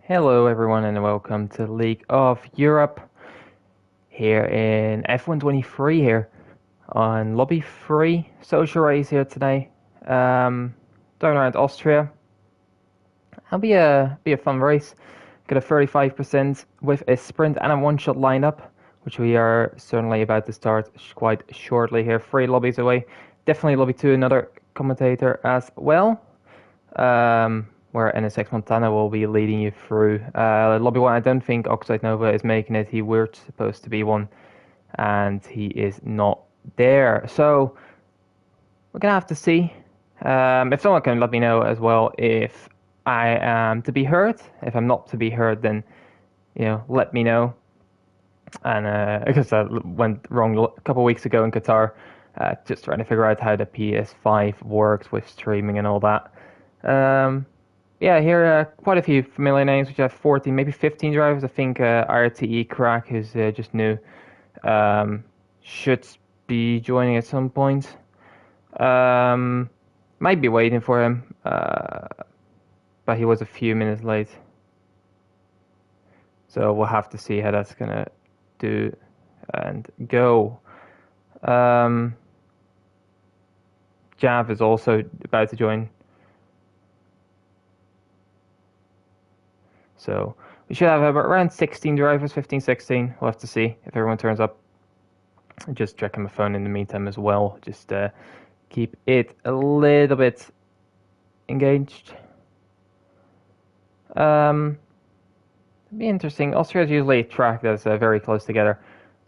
Hello everyone and welcome to League of Europe here in F123 here on Lobby 3 social race here today. Going around Austria. It'll be a fun race. Got a 35% with a sprint and a one-shot lineup, which we are certainly about to start quite shortly here. 3 lobbies away. Definitely lobby 2, another commentator as well. Where NSX Montana will be leading you through. Lobby 1, I don't think Oxide Nova is making it. He were supposed to be one, and he is not there. So, we're going to have to see. If someone can let me know as well if I am to be heard. If I'm not to be heard, then, let me know. And because that went wrong a couple of weeks ago in Qatar, just trying to figure out how the PS5 works with streaming and all that. Yeah, here quite a few familiar names, which have 14, maybe 15 drivers. I think RTE Crack, who's just new, should be joining at some point. Might be waiting for him, but he was a few minutes late. So we'll have to see how that's gonna do and go. Jav is also about to join. So we should have about around 16 drivers, 15, 16. We'll have to see if everyone turns up. Just checking my phone in the meantime as well. Just keep it a little bit engaged. It'll be interesting. Austria is usually a track that's very close together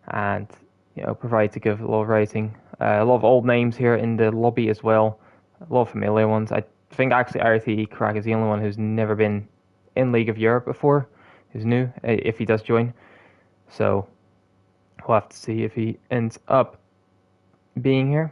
and provides a good little rating. A lot of old names here in the lobby as well. A lot of familiar ones. I think actually RTE Crack is the only one who's never been in League of Europe before, who's new, if he does join. So we'll have to see if he ends up being here.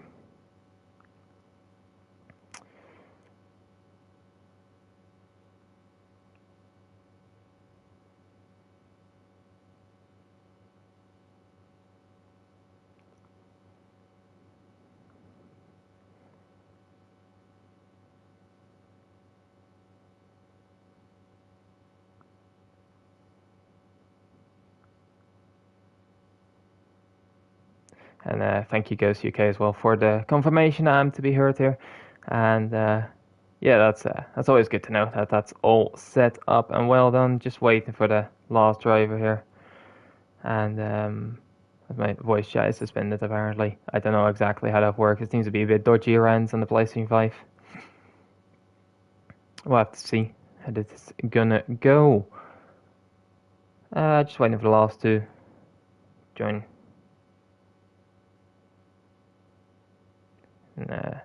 And thank you, Ghost UK, as well, for the confirmation I'm to be heard here. And yeah, that's always good to know that that's all set up and well done. Just waiting for the last driver here. And my voice chat is suspended apparently. I don't know exactly how that works. It seems to be a bit dodgy around on the PlayStation 5. We'll have to see how this is gonna go. Just waiting for the last to join. Nah.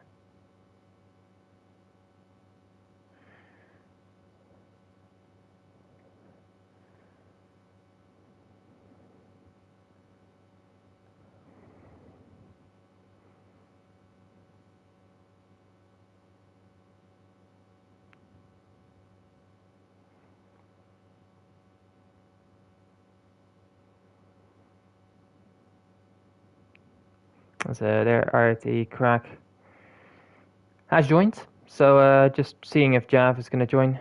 So there, RT Crack has joined. So just seeing if Jav is going to join.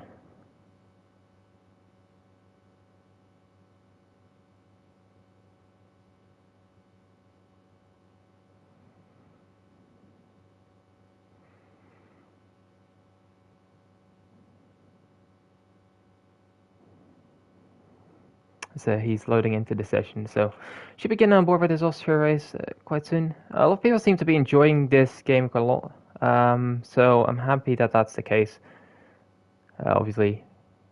So he's loading into the session. So should be getting on board with this Austria race quite soon. A lot of people seem to be enjoying this game quite a lot. So I'm happy that that's the case. Obviously,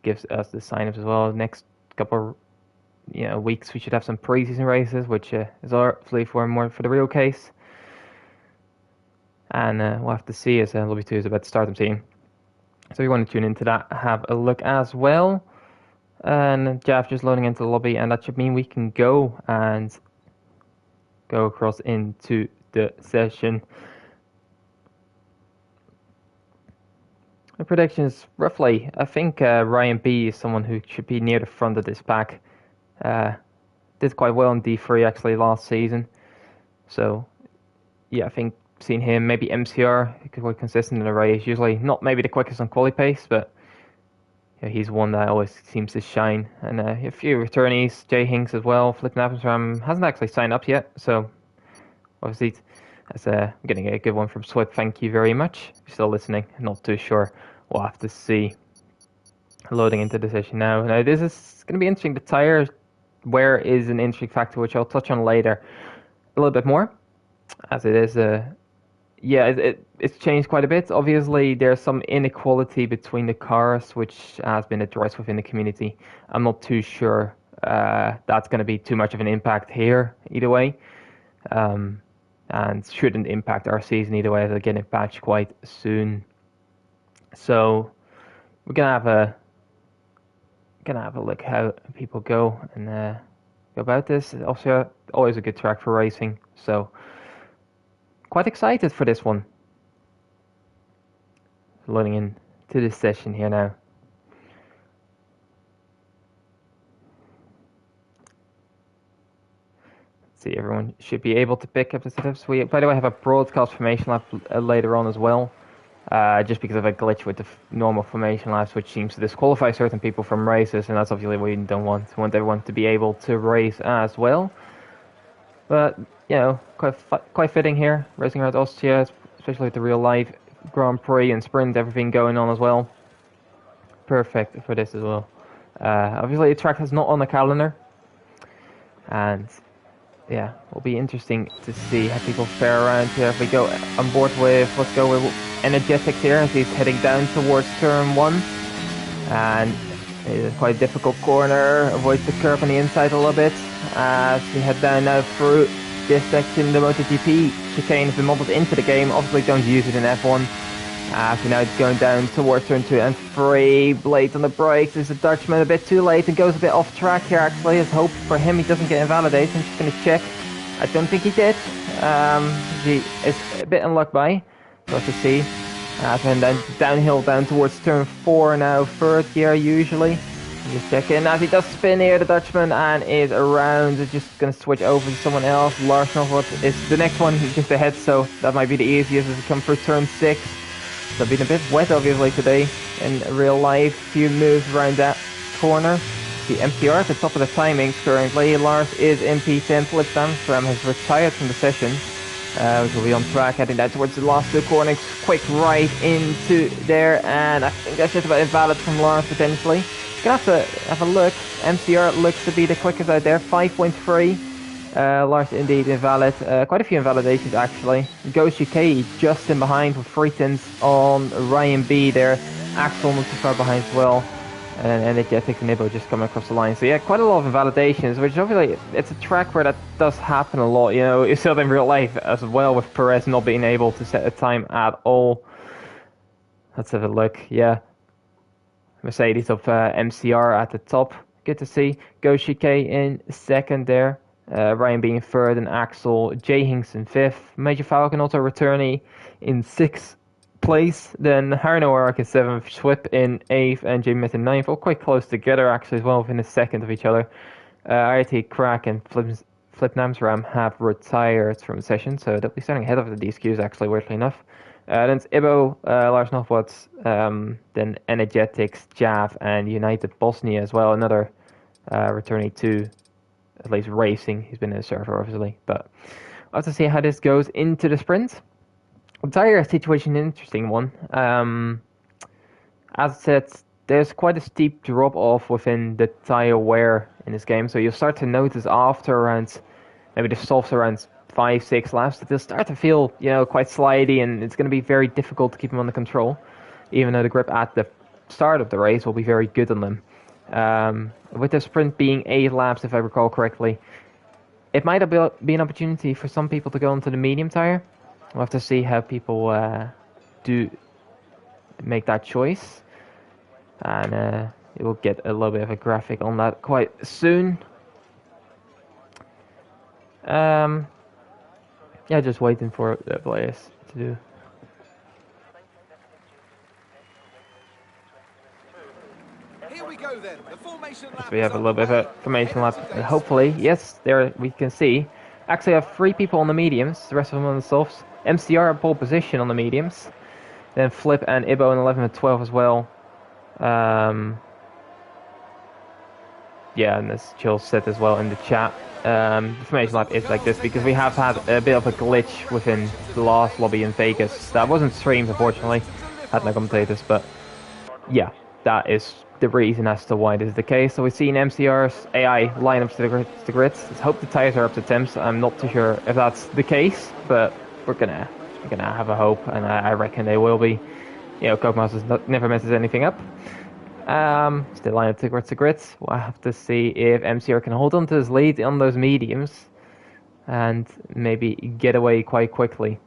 gives us the sign-ups as well. Next couple weeks we should have some pre-season races, which is hopefully for the real case. And we'll have to see as Lobby 2 is about to start the team. So if you want to tune into that, have a look as well. And Jeff just loading into the lobby, and that should mean we can go across into the session. The prediction is roughly, I think Ryan B is someone who should be near the front of this pack. Did quite well in D3 actually last season. So, yeah, I think seeing him, maybe MCR, he could be consistent in the race. Usually not maybe the quickest on quali pace, but he's one that always seems to shine. And a few returnees, Jay Hinks as well. Flip Napstram hasn't actually signed up yet, so obviously that's getting a good one from Swift. Thank you very much. If you're still listening, not too sure. We'll have to see. Loading into the session now. Now this is going to be interesting. The tire wear is an interesting factor, which I'll touch on later a little bit more, as it is it's changed quite a bit. Obviously, there's some inequality between the cars, which has been addressed within the community. I'm not too sure that's going to be too much of an impact here either way, and shouldn't impact our season either way, as I get it patched quite soon. So we're gonna have a look how people go and go about this. Also, always a good track for racing, so quite excited for this one. Loading into this session here now. Let's see, everyone should be able to pick up the setups. We, by the way, have a broadcast formation lap later on as well. Just because of a glitch with the normal formation laps, which seems to disqualify certain people from races, and that's obviously what we don't want. We want everyone to be able to race as well. But, quite fitting here, racing around Austria, especially with the real life Grand Prix and Sprint, everything going on as well. Perfect for this as well. Obviously, the track is not on the calendar, and yeah, it'll be interesting to see how people fare around here. If we go on board with, let's go with Energetics here as he's heading down towards turn 1, and it's quite a difficult corner, avoids the curve on the inside a little bit as we head down now through this section. The MotoGP chicane has been modeled into the game, obviously don't use it in F1. As we're now going down towards turn 2 and 3, blades on the brakes. There's a Dutchman a bit too late and goes a bit off track here actually. Let's hope for him he doesn't get invalidated. I'm just going to check. I don't think he did. He is a bit unlucky by. So to see. And then downhill down towards turn 4 now, third gear usually. Just check in as he does spin here, the Dutchman, and is around. Just going to switch over to someone else. Lars Novot is the next one, he's just ahead, so that might be the easiest as we come through turn 6. So been a bit wet obviously today in real life. Few moves around that corner. The MCR at the top of the timings currently. Lars is in P10. Flip Damstram has retired from the session. Which will be on track, heading down towards the last 2 corners. Quick right into there, and I think that's just about invalid from Lars potentially. Gonna have to have a look. MCR looks to be the quickest out there, 5.3. Lars indeed invalid. Quite a few invalidations actually. Ghost UK just in behind with 3 tins on Ryan B there. Axel not too far behind as well. And Energetic and Nibbo just coming across the line. So yeah, quite a lot of invalidations, which obviously it's a track where that does happen a lot. You know, you see it in real life as well with Perez not being able to set a time at all. Let's have a look. Yeah, Mercedes of MCR at the top. Good to see. Goshike in second there. Ryan being third and Axel J. Hinks in fifth. Major Falcon also returnee in sixth place. Then Harno Ark in seventh. Swip in eighth and J. Mitt in ninth. All quite close together actually as well, within a second of each other. IRT Crack and Flip Namsram have retired from the session, so they'll be starting ahead of the DSQs actually, weirdly enough. Then it's Ibo, Lars Novot, then Energetics, Jav, and United Bosnia as well. Another returnee to at least racing. He's been in the server obviously, but I'll have to see how this goes into the sprint. The tire situation, an interesting one. As I said, there's quite a steep drop off within the tire wear in this game, so you'll start to notice after around maybe the softs around 5-6 laps that they'll start to feel, you know, quite slidey, and it's going to be very difficult to keep them under control, even though the grip at the start of the race will be very good on them. With the sprint being 8 laps, if I recall correctly, it might be an opportunity for some people to go onto the medium tire. We'll have to see how people do make that choice, and we'll get a little bit of a graphic on that quite soon. Yeah, just waiting for the players to do. Here we go then. The formation lap. So we have a little bit of a formation lap. Hopefully, yes, there we can see. Actually, I have 3 people on the mediums. The rest of them on the softs. MCR at pole position on the mediums. Then Flip and Ibo in 11 and 12 as well. yeah, and as Jill said as well in the chat, the formation lap is like this because we have had a bit of a glitch within the last lobby in Vegas. That wasn't streamed, unfortunately. Had no commentators, but yeah, that is the reason as to why this is the case. So we've seen MCR's AI line up to the grids. Let's hope the tires are up to temps. I'm not too sure if that's the case, but we're gonna have a hope, and I reckon they will be. You know, Codemasters never messes anything up. Still line up to grids. We'll have to see if MCR can hold on to his lead on those mediums and maybe get away quite quickly.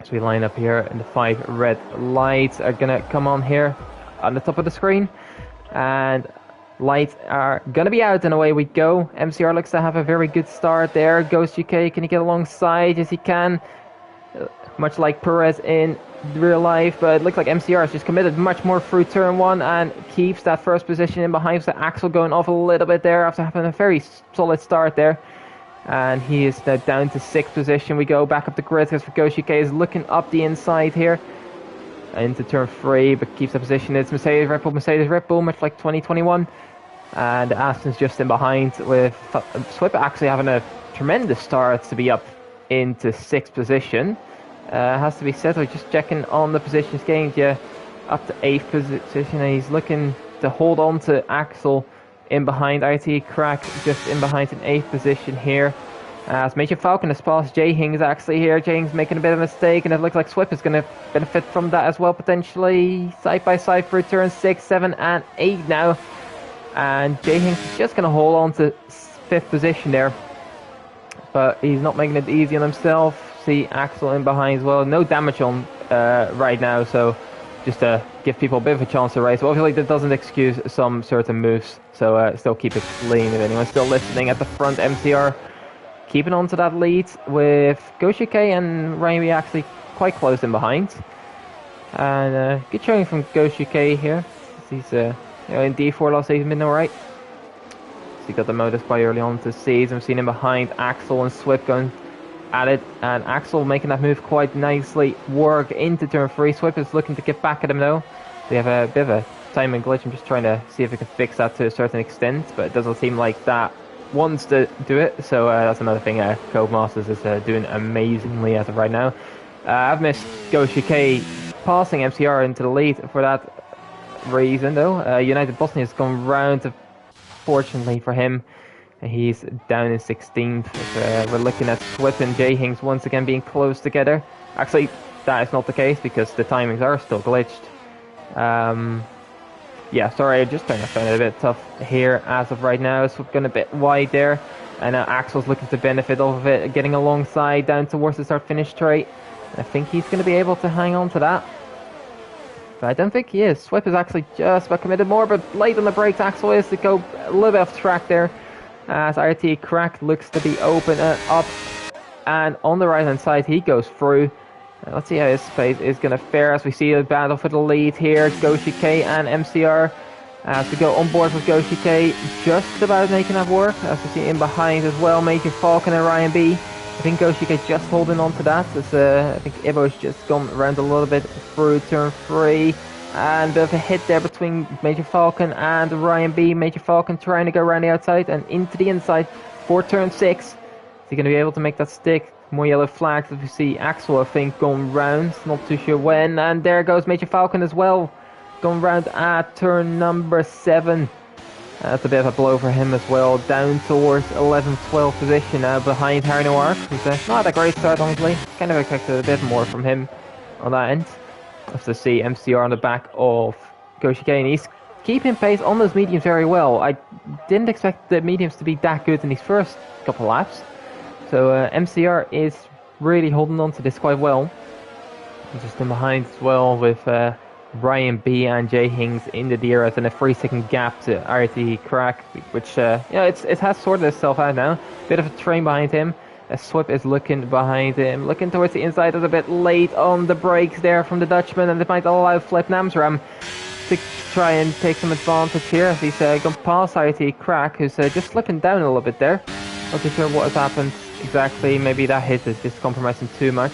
So we line up here, and the 5 red lights are gonna come on here on the top of the screen, and lights are gonna be out, and away we go. MCR looks to have a very good start there. Ghost UK, can he get alongside? Yes, he can. Much like Perez in real life, but it looks like MCR has just committed much more through turn 1 and keeps that first position in behind. So Axel going off a little bit there after having a very solid start there. And he is now down to 6th position. We go back up the grid because Ghost UK is looking up the inside here into turn 3, but keeps the position. It's Mercedes Red Bull, much like 2021. And Aston's just in behind, with Swip actually having a tremendous start to be up into 6th position. Has to be said, we're just checking on the positions gained. Yeah, up to 8th position, and he's looking to hold on to Axel in behind. IT Crack just in behind in 8th position here. As Major Falcon has passed J Hings actually here. J Hings making a bit of a mistake, and it looks like Swip is going to benefit from that as well, potentially. Side by side for turn 6, 7, and 8 now. And J Hings is just going to hold on to 5th position there. But he's not making it easy on himself. See Axel in behind as well. No damage on right now, so just to give people a bit of a chance to race. But obviously that doesn't excuse some certain moves, so still keep it clean if anyone's still listening. At the front, MCR keeping on to that lead with Ghost UK and Ryan actually quite close in behind. And good showing from Ghost UK here. He's in D4 last season, been alright. So he got the motors quite early on to season. We've seen him behind Axel and Swift going at it, and Axel making that move quite nicely work into turn 3. Swift is looking to get back at him though. We have a bit of a timing glitch. I'm just trying to see if we can fix that to a certain extent, but it doesn't seem like that wants to do it, so that's another thing Codemasters is doing amazingly as of right now. I've missed Ghost UK passing MCR into the lead for that reason though. United Bosnia has gone round, fortunately for him. He's down in 16th. We're looking at Swip and J Hings once again being close together. Actually, that is not the case because the timings are still glitched. Yeah, sorry, I just kind of found it a bit tough here as of right now. Swip going a bit wide there, and Axel's looking to benefit off of it, getting alongside down towards the start-finish straight. I think he's going to be able to hang on to that, but I don't think he is. Swip is actually just about committed more, but late on the brakes. Axel is to go a little bit off track there, as RT Crack looks to be open up, and on the right hand side he goes through. Let's see how his pace is going to fare as we see a battle for the lead here. Ghost UK and MCR as we go on board with Ghost UK, just about making that work. As we see in behind as well, Major Falcon and Ryan B. I think Ghost UK just holding on to that, as I think Ivo's just gone around a little bit through turn 3. And a bit of a hit there between Major Falcon and Ryan B. Major Falcon trying to go around the outside and into the inside for turn 6. Is he going to be able to make that stick? More yellow flags as we see Axel, I think, going round. Not too sure when. And there goes Major Falcon as well, going round at turn number 7. That's a bit of a blow for him as well. Down towards 11th, 12th position now behind Harry Noir. Who's not a great start, honestly. Kind of expected a bit more from him on that end. Have to see MCR on the back of Ghost UK, and he's keeping pace on those mediums very well. I didn't expect the mediums to be that good in these first couple laps. So MCR is really holding on to this quite well. Just in behind as well with Ryan B and J Hings in the DRS, and a 3-second gap to RT Crack, which it has sorted itself out now. Bit of a train behind him. Swip is looking behind him, looking towards the inside. Is a bit late on the brakes there from the Dutchman, and it might allow Flip Namsram to try and take some advantage here as he's gone past RT Crack, who's just slipping down a little bit there. Not too sure what has happened exactly. Maybe that hit is just compromising too much.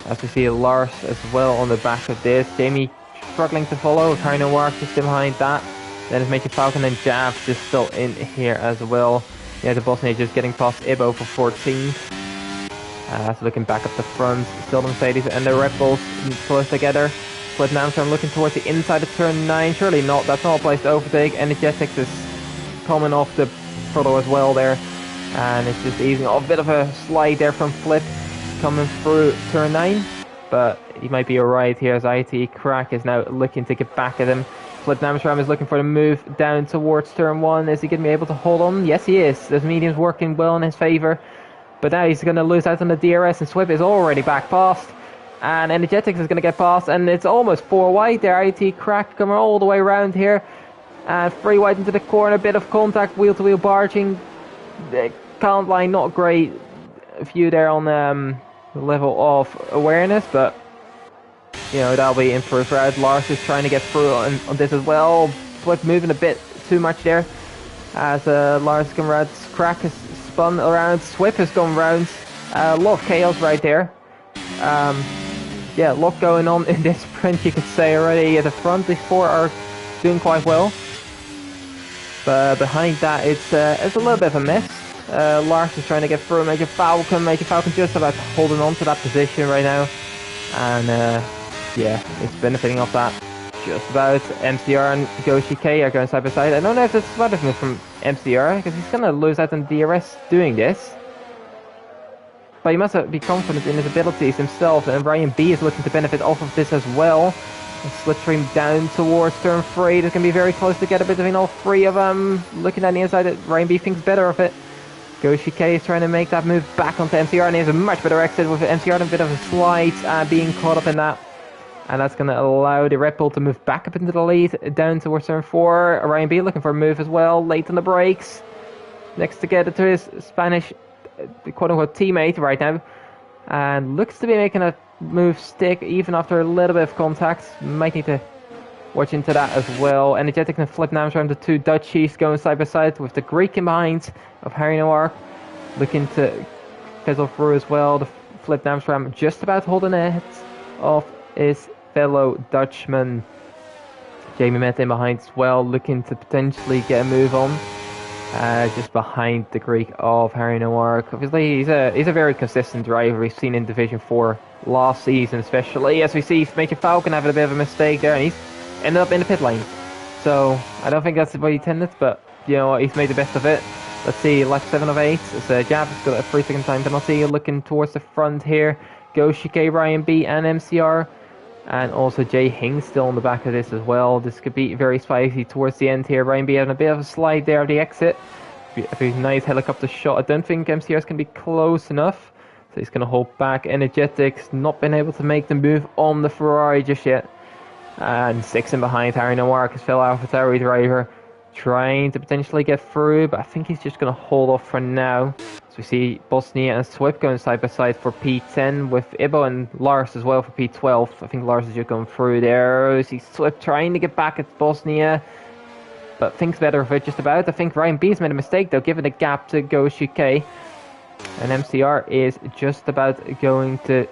As we see Lars as well on the back of this. Jamie struggling to follow. Harry Noir just behind that. Then it's Major Falcon and Jab just still in here as well. Yeah, the Bosnia just getting past Ibo for 14th. So looking back up the front, still the Mercedes and the Red Bulls close together. But now I'm looking towards the inside of turn 9. Surely not, that's not a place to overtake. Energetics is coming off the throttle as well there. And it's just easing off a bit of a slide there from Flip coming through turn 9. But he might be alright here as IT Crack is now looking to get back at him. Flip Namstram is looking for the move down towards turn 1. Is he going to be able to hold on? Yes, he is. This medium's working well in his favour. But now he's going to lose out on the DRS, and Swip is already back past. And Energetics is going to get past, and it's almost 4 wide there. IT Crack coming all the way around here. And 3 wide into the corner, a bit of contact, wheel-to-wheel barging. The count line not great. A few there on the level of awareness, but you know, that'll be improved route. Lars is trying to get through on this as well. Swip moving a bit too much there. As Lars comes around, Crack is spun around, Swip has gone round. A lot of chaos right there. Yeah, a lot going on in this sprint, you could say already. At the front, these 4 are doing quite well. But behind that, it's a little bit of a mess. Lars is trying to get through Major Falcon. Major Falcon just about holding on to that position right now. And yeah, it's benefiting off that. Just about. MCR and Goshi K are going side by side. I don't know if it's smart of him from MCR, because he's going to lose out on DRS doing this. But he must be confident in his abilities himself, and Ryan B is looking to benefit off of this as well. Slipstream down towards turn 3. This can be very close together between all 3 of them. Looking at the inside, Ryan B thinks better of it. Goshi K is trying to make that move back onto MCR, and he has a much better exit with MCR and a bit of a slide, being caught up in that. And that's going to allow the Red Bull to move back up into the lead, down towards turn 4. Ryan B looking for a move as well, late on the brakes. Next to get it to his Spanish quote-unquote teammate right now. And looks to be making a move stick, even after a little bit of contact. Might need to watch into that as well. Energetic and Flip Namstram, the 2 Dutchies going side by side with the Greek in behind of Harry Noir. Looking to fizzle through as well. The Flip Namstram just about holding it off his fellow Dutchman. Jamie Met in behind as well, looking to potentially get a move on. Just behind the Greek of Harry Noir. Obviously, he's a very consistent driver. We've seen in Division 4 last season, especially. As we see Major Falcon having a bit of a mistake there, and he's ended up in the pit lane. So, I don't think that's what he intended, but, you know, he's made the best of it. Let's see, lap 7 of 8. As Jab has got a 3-second time penalty. Looking towards the front here. Goshike, Ryan B, and MCR. And also Jay Hing still on the back of this as well. This could be very spicy towards the end here. Ryan B having a bit of a slide there at the exit. A nice helicopter shot. I don't think MCR's can be close enough. So he's going to hold back. Energetics not been able to make the move on the Ferrari just yet. And 6 in behind. Harry Noir is fellow AlphaTauri driver. Trying to potentially get through, but I think he's just going to hold off for now. So we see Bosnia and Swip going side by side for P10 with Ibo and Lars as well for P12. I think Lars is just going through there. We see Swip trying to get back at Bosnia, but thinks better of it just about. I think Ryan B's made a mistake though, giving the gap to Goshi K. And MCR is just about going to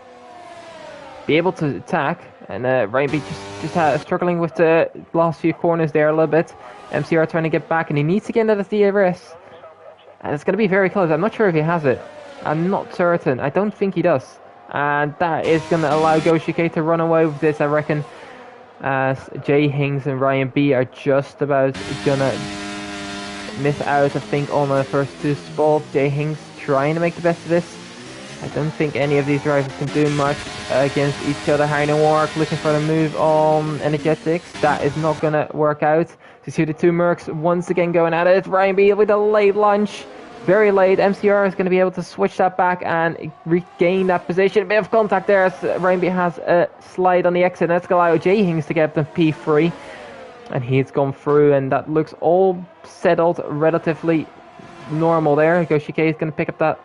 be able to attack. And Ryan B just struggling with the last few corners there a little bit. MCR trying to get back, and he needs to get into the DRS. And it's going to be very close. I'm not sure if he has it. I'm not certain. I don't think he does. And that is going to allow Goshike to run away with this, I reckon. As Jay Hings and Ryan B are just about going to miss out, I think, on the first 2 spots. Jay Hings trying to make the best of this. I don't think any of these drivers can do much against each other. Harry Noir looking for the move on Energetics. That is not going to work out. So you see the 2 Mercs once again going at it. Ryan B with a late lunge. Very late. MCR is going to be able to switch that back and regain that position. A bit of contact there as Ryan B has a slide on the exit. That's going to allow Jay Hings to get the P3. And he's gone through, and that looks all settled relatively normal there. Goshike is going to pick up that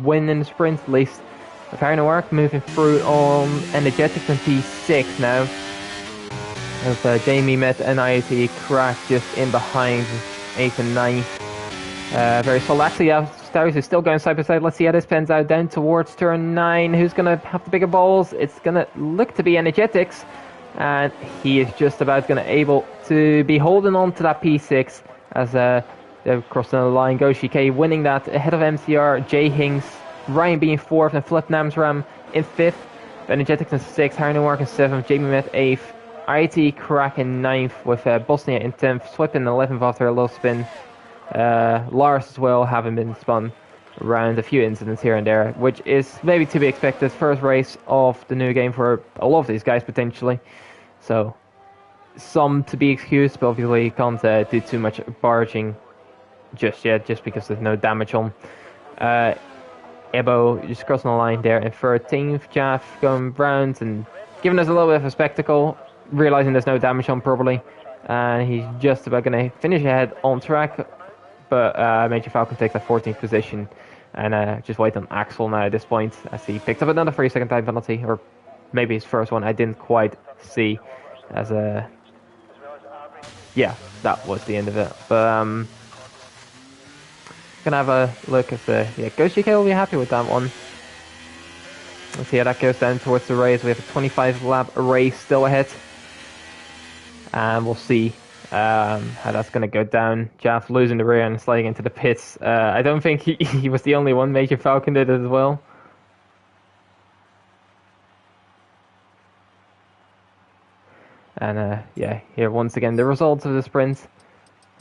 win in the sprint at least. With Harry Noir moving through on Energetics and P6 now. As Jamie Met and IoT Crack just in behind 8th and 9th. Very solid. Actually, Stars is still going side by side. Let's see how this pans out down towards turn 9. Who's going to have the bigger balls? It's going to look to be Energetics. and he is just about going to able to be holding on to that P6 as they're crossing the line. Goshike winning that ahead of MCR, Jay Hings, Ryan being 4th, and Flip Namsram in 5th, Energetics in 6th, Harry Work in 7th, Jamie Met 8th, IT Crack in 9th, with Bosnia in 10th, Swip in 11th after a low spin. Lars as well, having been spun around a few incidents here and there, which is maybe to be expected. First race of the new game for a lot of these guys potentially, so some to be excused, but obviously you can't do too much barging just yet, just because there's no damage on. Ebo just crossing the line there in 13th, Jaff going round and giving us a little bit of a spectacle, realizing there's no damage on probably, and he's just about going to finish ahead on track, but Major Falcon takes that 14th position, and just wait on Axel now at this point as he picks up another 3-second time penalty, or maybe his first one. I didn't quite see, as yeah, that was the end of it. But gonna have a look if Ghost GK will be happy with that one. Let's see how that goes down towards the race. We have a 25 lap race still ahead, and we'll see how that's gonna go down. Jaff losing the rear and sliding into the pits. I don't think he was the only one. Major Falcon did it as well. And yeah, here once again the results of the sprint.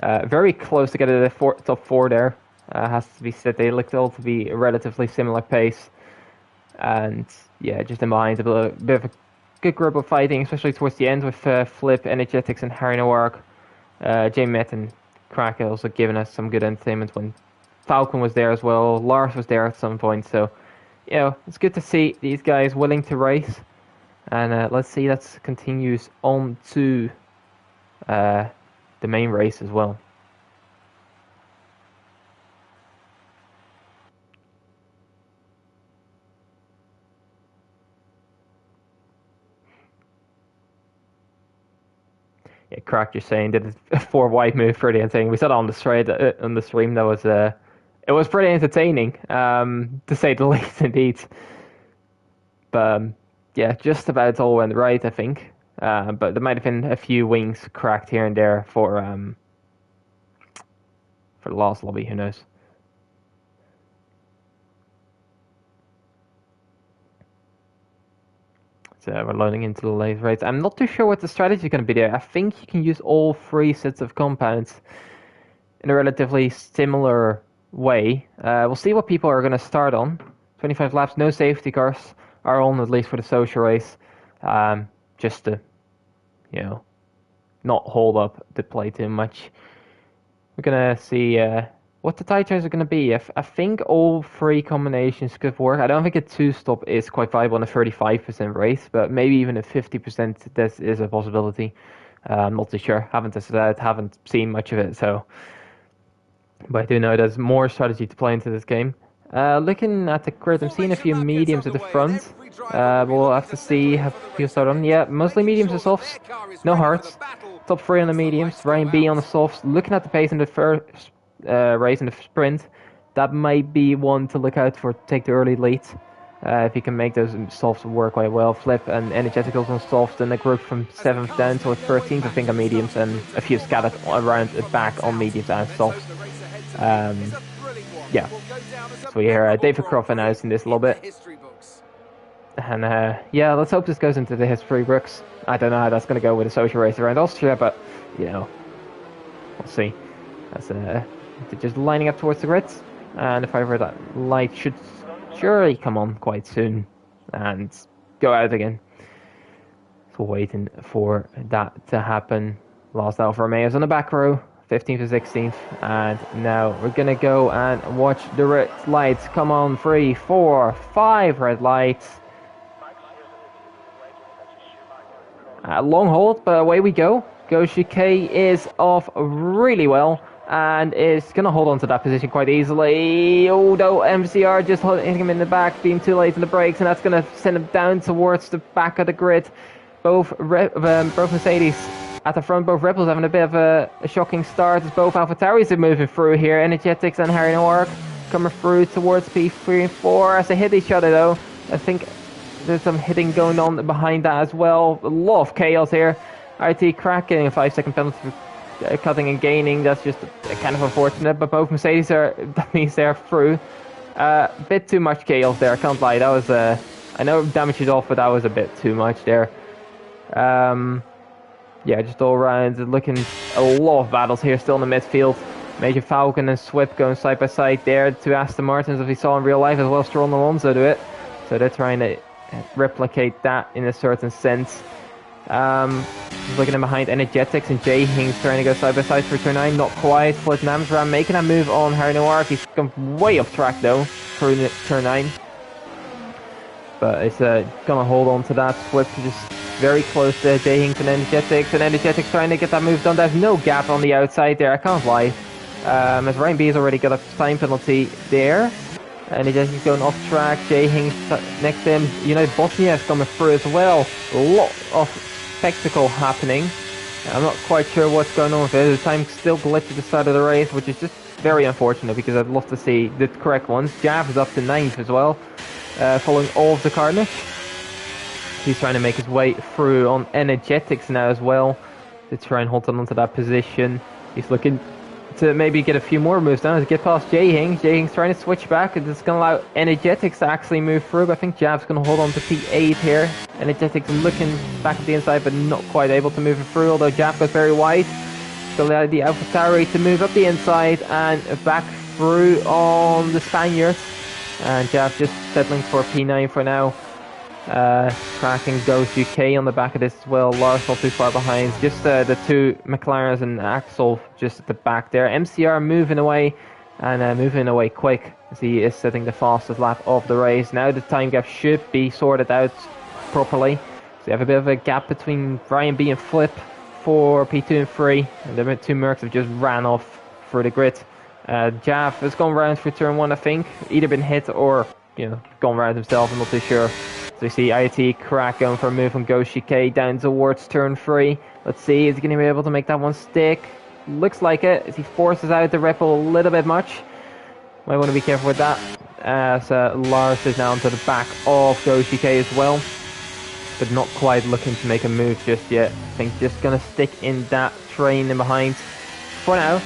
Very close to get to the top 4 there. Has to be said, they looked all to be a relatively similar pace, and yeah, just in behind a bit of a good group of fighting, especially towards the end with Flip, Energetics, and Harry Noark. Jay Met and Crack also giving us some good entertainment when Falcon was there as well. Lars was there at some point, so you know, it's good to see these guys willing to race, and let's see that continues on to the main race as well. Yeah, Crack just saying did a 4 wide move for the thing. We saw it on the thread on the stream. That was it was pretty entertaining, to say the least, indeed. But yeah, just about all went right, I think. But there might have been a few wings cracked here and there for the last lobby. Who knows? So we're loading into the late race. I'm not too sure what the strategy is going to be there. I think you can use all 3 sets of compounds in a relatively similar way. We'll see what people are going to start on. 25 laps, no safety cars are on, at least for the social race. Just to, you know, not hold up the play too much. We're going to see what the tire chains are going to be. I think all 3 combinations could work. I don't think a 2-stop is quite viable in a 35% race, but maybe even a 50% this is a possibility. I'm not too sure. Haven't tested it out, haven't seen much of it, so. But I do know there's more strategy to play into this game. Looking at the grid, I'm seeing a few mediums at the front. We'll have to see how people start on. Yeah, mostly mediums and softs. No hards. Top 3 on the mediums. Ryan B on the softs. Looking at the pace in the first race in the sprint, that might be one to look out for. Take the early lead. If he can make those softs work quite well. Flip and Energeticals on softs, and a group from 7th down to 13th, I think, on mediums, and a few scattered around the back on mediums and softs. Yeah, so we hear David Croft announcing this a little bit, and yeah, let's hope this goes into the history books. I don't know how that's going to go with a social race around Austria, but you know, we'll see. That's just lining up towards the grids, and if ever that light should surely come on quite soon and go out again. So waiting for that to happen. Last Alfa Romeo's on the back row, 15th to 16th, and now we're gonna go and watch the red lights come on. 3, 4, 5 red lights. Long hold, but away we go. Goshike is off really well and is gonna hold on to that position quite easily. Oh no, MCR just hitting him in the back, being too late in the brakes, and that's gonna send him down towards the back of the grid. Both Mercedes at the front, both Red Bulls having a bit of a shocking start as both AlphaTauris are moving through here. Energetics and Harry Noark coming through towards P3 and 4 as they hit each other though. I think there's some hitting going on behind that as well. A lot of chaos here. RT Crack getting a 5-second penalty for cutting and gaining. That's just kind of unfortunate, but both Mercedes are, that means they're through. Bit too much chaos there, I can't lie. That was, I know damage is off, but that was a bit too much there. Yeah, just all around, looking a lot of battles here still in the midfield. Major Falcon and Swift going side by side there. Two Aston Martins, as we saw in real life, as well Stroll and Alonso do it. So they're trying to replicate that in a certain sense. Looking in behind Energetics and Jay Hinks trying to go side by side for turn 9. Not quite. Split Namsram making a move on Harry Noir. He's gone way off track though for turn 9. But it's gonna hold on to that. Swift just very close to Jay Hinks and Energetics trying to get that move done. There's no gap on the outside there, I can't lie. As Ryan B has already got a time penalty there. Energetics going off track. Jay Hinks next to him. United Bosnia is coming through as well. A lot of spectacle happening. I'm not quite sure what's going on with it. The time still glitched at the side of the race, which is just very unfortunate because I'd love to see the correct ones. Jav is up to 9th as well, following all of the carnage. He's trying to make his way through on Energetics now as well to try and hold on to that position. He's looking to maybe get a few more moves down to get past Jay Hinks. Jay Hinks trying to switch back, and it's going to allow Energetics to actually move through, but I think Jav's going to hold on to P8 here. Energetics looking back at the inside, but not quite able to move it through, although Jav goes very wide. So allow the AlphaTauri to move up the inside and back through on the Spaniards. And Jav just settling for P9 for now. Tracking Ghost UK on the back of this as well. Lars not too far behind. Just the two McLarens and Axel just at the back there. MCR moving away and moving away quick as he is setting the fastest lap of the race. Now the time gap should be sorted out properly. So you have a bit of a gap between Brian B and Flip for P2 and 3. And the two Mercs have just ran off through the grid. Jav has gone round through turn 1, I think. Either been hit or, gone round himself. I'm not too sure. So we see IT Crack going for a move from Goshike down towards turn 3. Let's see, is he going to be able to make that one stick? Looks like it, as he forces out the ripple a little bit much. Might want to be careful with that. So Lars is now onto the back of Goshike as well. But not quite looking to make a move just yet. I think just going to stick in that train in behind for now.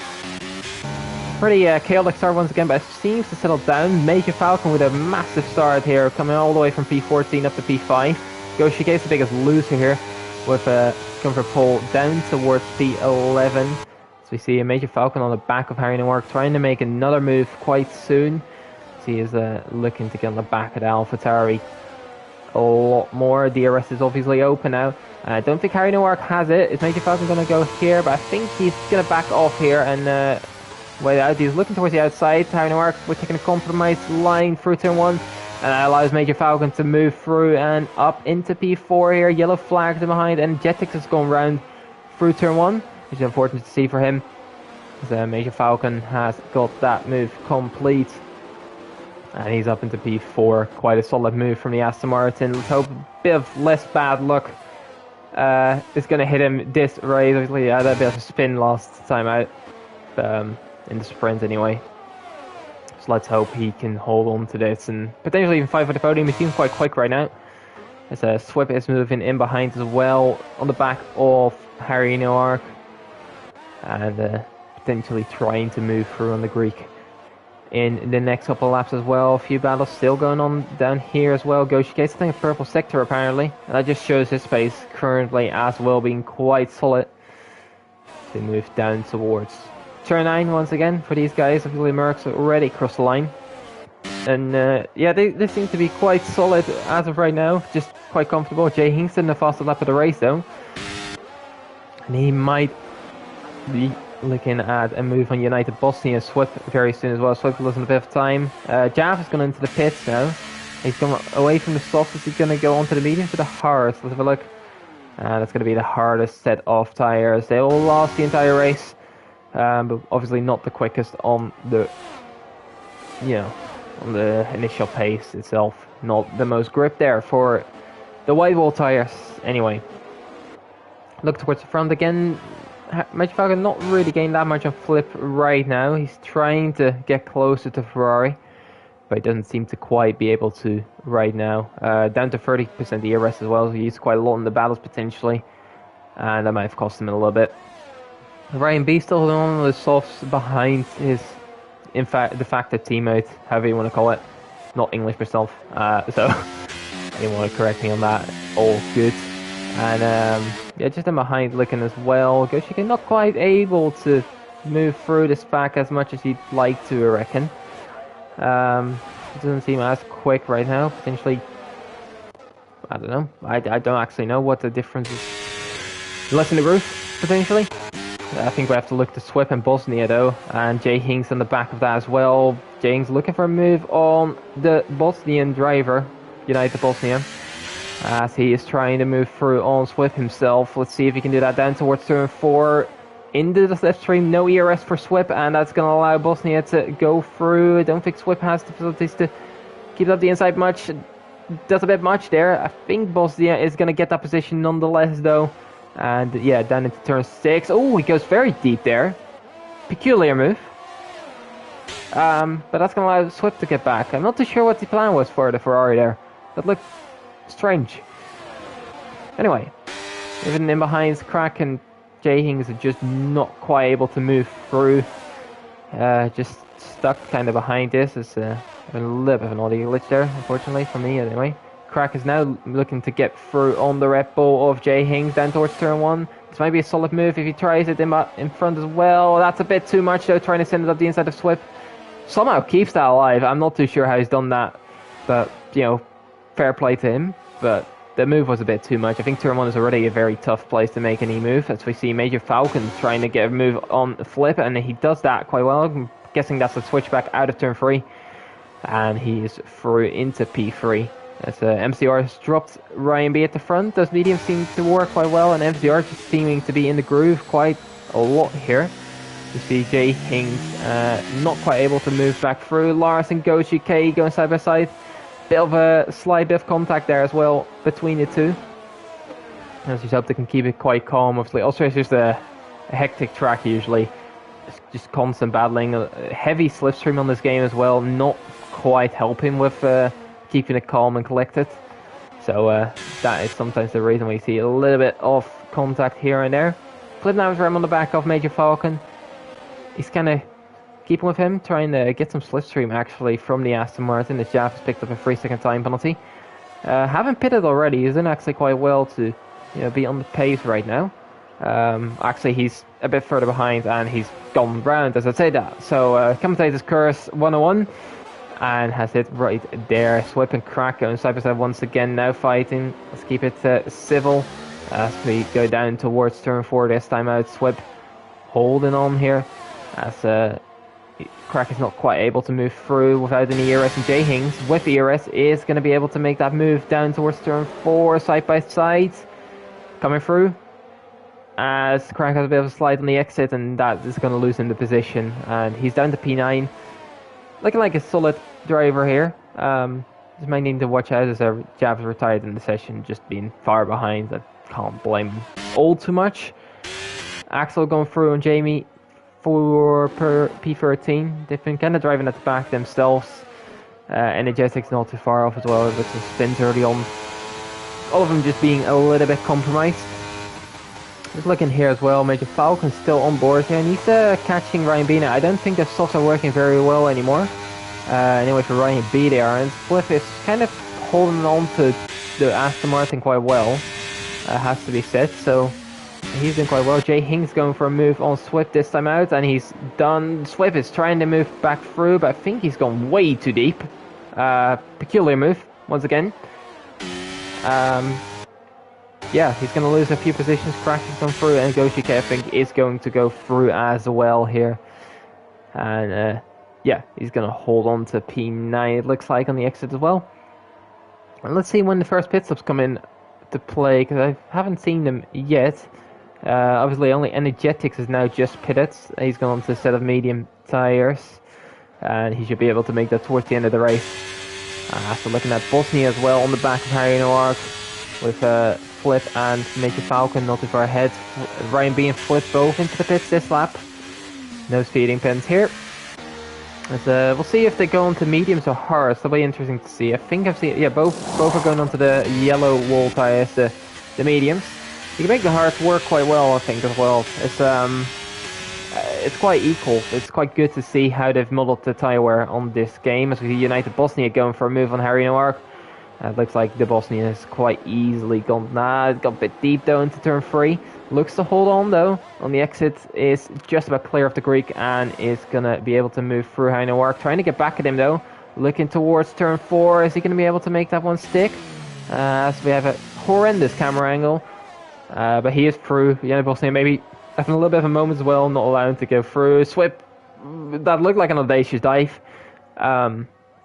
Pretty chaotic start once again, but it seems to settle down. Major Falcon with a massive start here, coming all the way from P14 up to P5. Goshike's the biggest loser here, with coming for pole down towards P11. So we see a Major Falcon on the back of Harry Noir, trying to make another move quite soon. So he is looking to get on the back of the AlphaTauri a lot more. DRS is obviously open now. I don't think Harry Noir has it. Is Major Falcon going to go here? But I think he's going to back off here and way out. He's looking towards the outside. Harry Noir, we're taking a compromise line through turn 1, and that allows Major Falcon to move through and up into P4 here. Yellow flag to behind, and Jetix is going round through turn 1, which is unfortunate to see for him, as Major Falcon has got that move complete, and he's up into P4. Quite a solid move from the Aston Martin. Let's hope a bit of less bad luck is going to hit him this race. Obviously, had a bit of a spin last time out. In the sprint anyway. So let's hope he can hold on to this and potentially even fight for the podium. He seems quite quick right now. As Swift is moving in behind as well on the back of Harry Noir and potentially trying to move through on the Greek in the next couple of laps as well. A few battles still going on down here as well. Goshike's I think a purple sector apparently, and that just shows his pace currently as well being quite solid. They move down towards turn 9 once again for these guys. Obviously Mercs already crossed the line, and yeah, they seem to be quite solid as of right now, just quite comfortable. Jay Hinks in the fastest lap of the race though, and he might be looking at a move on United Bosnia Swift very soon as well. Swift losing a bit of time. Jav has gone into the pits now. He's gone away from the softs. Is he going to go onto the mediums or the hards? Let's have a look. That's going to be the hardest set of tyres. They all lost the entire race. But obviously not the quickest on the, on the initial pace itself. Not the most grip there for the wide wall tyres. Anyway, look towards the front again. Major Falcon not really gained that much on Flip right now. He's trying to get closer to Ferrari, but he doesn't seem to quite be able to right now. Down to 30% ERS as well, so he used quite a lot in the battles potentially, and that might have cost him a little bit. Ryan B still holding on to the softs behind his, in fact, de facto teammate, however you want to call it. Not English myself, so anyone want to correct me on that, all good. And yeah, just in behind looking as well. Goshiki not quite able to move through this pack as much as he'd like to, I reckon. It doesn't seem as quick right now. Potentially, I don't know. I don't actually know what the difference is. Less in the roof, potentially. I think we have to look to Swip and Bosnia though, and Jay Hinks on the back of that as well. Jay Hinks looking for a move on the Bosnian driver, United Bosnia, as he is trying to move through on Swip himself. Let's see if he can do that down towards turn 4. Into the slipstream, no ERS for Swip, and that's going to allow Bosnia to go through. I don't think Swip has the facilities to keep up the inside much. Does a bit much there. I think Bosnia is going to get that position nonetheless though. And yeah, down into turn 6. Oh, he goes very deep there. Peculiar move. But that's going to allow Swift to get back. I'm not too sure what the plan was for the Ferrari there. That looked strange. Anyway, even in behind, Crack and Jay Hings are just not quite able to move through. Just stuck kind of behind this. It's a little bit of an audio glitch there, unfortunately, for me anyway. Crack is now looking to get through on the Red Bull of Jay Hings down towards turn 1. This might be a solid move if he tries it in front as well. That's a bit too much though, trying to send it up the inside of Swip. Somehow keeps that alive. I'm not too sure how he's done that, but you know, fair play to him. But the move was a bit too much. I think turn 1 is already a very tough place to make any move, as we see Major Falcon trying to get a move on Flip, and he does that quite well. I'm guessing that's a switchback out of turn 3, and he's through into P3. As MCR has dropped Ryan B at the front. Those mediums seem to work quite well, and MCR just seeming to be in the groove quite a lot here. You see Jay Hings not quite able to move back through. Lars and Gochi K going side by side. Bit of a slight bit of contact there as well between the two. As you hope they can keep it quite calm. Obviously, Austria is just a hectic track usually. It's just constant battling. A heavy slipstream on this game as well. Not quite helping with keeping it calm and collected. So that is sometimes the reason we see a little bit of contact here and there. Flip now is right on the back of Major Falcon. He's kind of keeping with him, trying to get some slipstream actually from the Aston Martin. The Jaff has picked up a 3-second time penalty. Haven't pitted already. He's in actually quite well to be on the pace right now. Actually, he's a bit further behind and he's gone round as I say that. So commentator's curse 101. And has it right there. Swip and Crack going side by side once again now fighting. Let's keep it civil as we go down towards turn 4 this time out. Swip holding on here as Crack is not quite able to move through without any ERS, and Jay Hings with ERS is going to be able to make that move down towards turn 4 side by side. Coming through as Crack has a bit of a slide on the exit, and that is going to lose him the position, and he's down to P9. Looking like a solid driver here. Just might need to watch out as Jav's retired in the session, just being far behind. I can't blame him all too much. Axel going through on Jamie for P13. They've been kind of driving at the back themselves. Energetic's not too far off as well, with some spins early on. All of them just being a little bit compromised. Just looking here as well, Major Falcon's still on board here, and he's catching Ryan B now. I don't think the softs are working very well anymore. Anyway, for Ryan B they are, and Spliff is kind of holding on to the Aston Martin quite well, has to be said, so he's doing quite well. Jay Hings going for a move on Swift this time out, and he's done. Swift is trying to move back through, but I think he's gone way too deep. Peculiar move, once again. Yeah, he's going to lose a few positions. Crack has gone through, and Goshike I think is going to go through as well here. And yeah, he's going to hold on to P9 it looks like on the exit as well. And let's see when the first pit stops come in to play, because I haven't seen them yet. Obviously only Energetics is now just pitted. He's gone on to a set of medium tyres, and he should be able to make that towards the end of the race. So looking at Bosnia as well on the back of Harry Noir with Flip and Major Falcon not too far ahead. Ryan B and Flip both into the pits this lap. No speeding pins here. As, we'll see if they go into mediums or hards. That'll be interesting to see. I think I've seen, yeah, both are going onto the yellow wall tires, the mediums. You can make the hards work quite well, I think, as well. It's quite equal. It's quite good to see how they've modeled the tire wear on this game. As we see United Bosnia going for a move on Harry Noirk. It looks like the Bosnian has quite easily gone. It got a bit deep though into turn 3. Looks to hold on though. On the exit is just about clear of the Greek and is gonna be able to move through Harry Noirk. Trying to get back at him though. Looking towards turn 4. Is he gonna be able to make that one stick? As we have a horrendous camera angle. But he is through. United Bosnia maybe having a little bit of a moment as well, not allowing to go through. Swip, that looked like an audacious dive.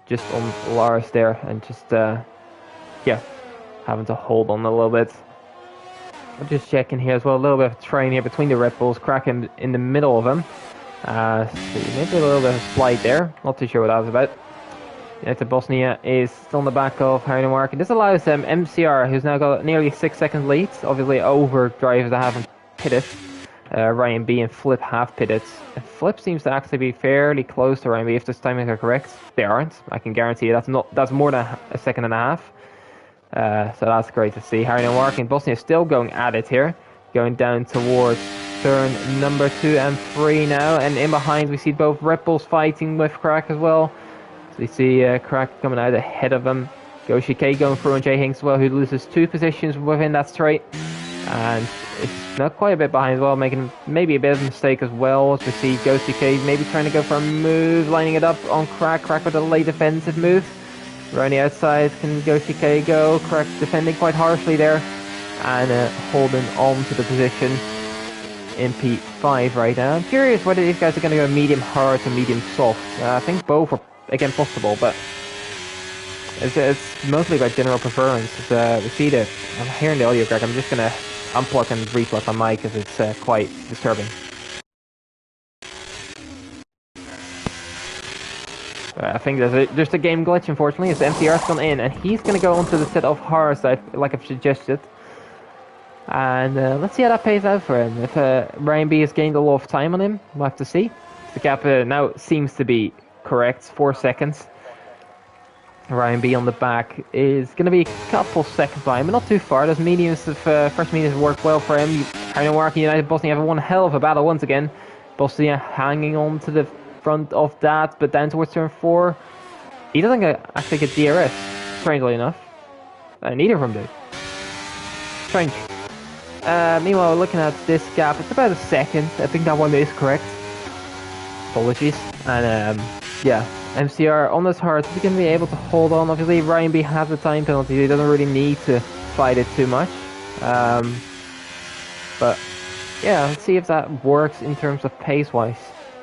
Just on Lars there, and just, yeah, having to hold on a little bit. I'm just checking here as well, a little bit of train here between the Red Bulls, cracking in the middle of them. So maybe a little bit of slide there, not too sure what that was about. United Bosnia is still on the back of Harry Noirk, and this allows MCR, who's now got nearly 6 second lead, obviously over drivers that haven't pitted. Ryan B and Flip have pitted. Flip seems to actually be fairly close to Ryan B if this timings are correct. They aren't. I can guarantee you that's more than a second and a half. So that's great to see. Harry Noirk and Bosnia still going at it here, going down towards turn number 2 and 3 now, and in behind we see both Red Bulls fighting with Crack as well. So we see Crack coming out ahead of them. Goshi K going through on Jay Hinks as well, who loses 2 positions within that straight. And it's not quite a bit behind as well, making maybe a bit of a mistake as well. As we see Ghosty K maybe trying to go for a move, lining it up on Crack. Crack with a late defensive move. Right on the outside, can Ghosty K go? Crack defending quite harshly there. And holding on to the position in P5 right now. I'm curious whether these guys are going to go medium hard or medium soft. I think both are, again, possible, but it's mostly about general preference. We see that I'm hearing the audio crack. I'm just going to unplug and replug my mic because it's quite disturbing. I think there's a game glitch, unfortunately, as MCR's gone in, and he's going to go onto the set of hard side, like I've suggested. And let's see how that pays out for him. If Ryan B has gained a lot of time on him, we'll have to see. The gap now seems to be correct, 4 seconds. Ryan B on the back is going to be a couple seconds behind, but not too far. Those mediums, first mediums worked well for him. Harry Noirk and United Bosnia have one hell of a battle once again. Bosnia hanging on to the front of that, but down towards turn 4. He doesn't actually get DRS, strangely enough. Neither of them do. Strange. Meanwhile, looking at this gap, it's about a second. I think that one is correct. Apologies. And yeah, MCR on this hard, he's going to be able to hold on. Obviously, Ryan B has a time penalty. He doesn't really need to fight it too much. But yeah, let's see if that works in terms of pace-wise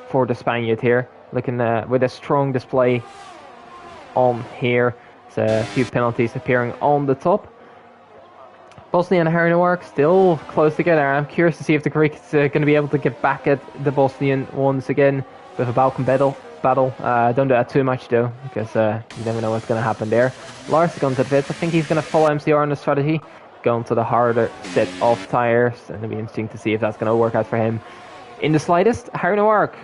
for the Spaniard here. Looking with a strong display on here. There's a few penalties appearing on the top. Bosnia and Harry Noirk still close together. I'm curious to see if the Greek is going to be able to get back at the Bosnian once again with a Balkan battle. Don't do that too much though, because you never know what's going to happen there. Lars is going to the pits. I think he's going to follow MCR on the strategy, going to the harder set of tires, and it'll be interesting to see if that's going to work out for him in the slightest. Harry Noirk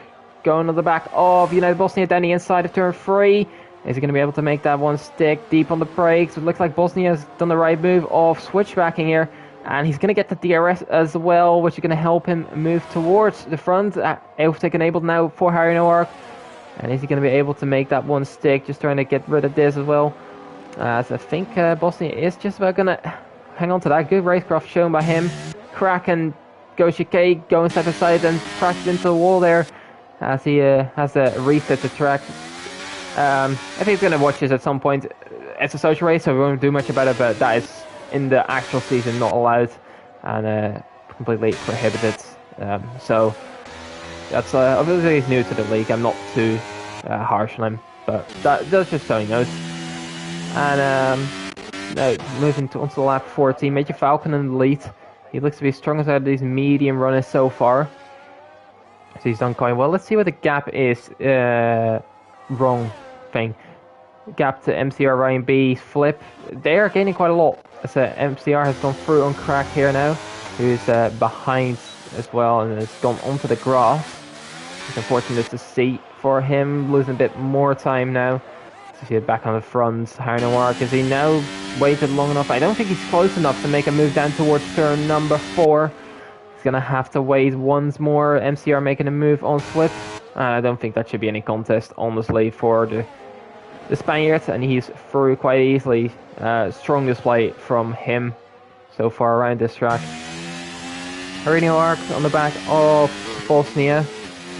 going on the back of United Bosnia down the inside of turn 3. Is he going to be able to make that one stick deep on the brakes? It looks like Bosnia has done the right move of switchbacking here. And he's going to get the DRS as well, which is going to help him move towards the front. Outtake enabled now for Harry Noirk. And is he going to be able to make that one stick? Just trying to get rid of this as well. So I think Bosnia is just about going to hang on to that. Good racecraft shown by him. Crack and Goshi K going side by side and crashed into the wall there as he has to reset the track. I think he's going to watch this at some point. It's a social race, so we won't do much about it, but that is in the actual season not allowed and completely prohibited. So that's obviously he's new to the league. I'm not too harsh on him, but that's just so he knows. And now moving onto the lap 14, Major Falcon in the lead. He looks to be strongest out of these medium runners so far. So he's done quite well. Let's see what the gap is. Wrong thing. Gap to MCR, Ryan B, Flip. They are gaining quite a lot. As MCR has gone through on Crack here now, who's behind as well and has gone onto the grass. It's unfortunate to see for him, losing a bit more time now. So see it back on the front. Harnowar, is he now waited long enough? I don't think he's close enough to make a move down towards turn number 4. He's gonna have to wait once more. MCR making a move on Flip. I don't think that should be any contest, honestly, for the Spaniard, and he's through quite easily. Strong display from him so far around this track. Harnowar on the back of Bosnia.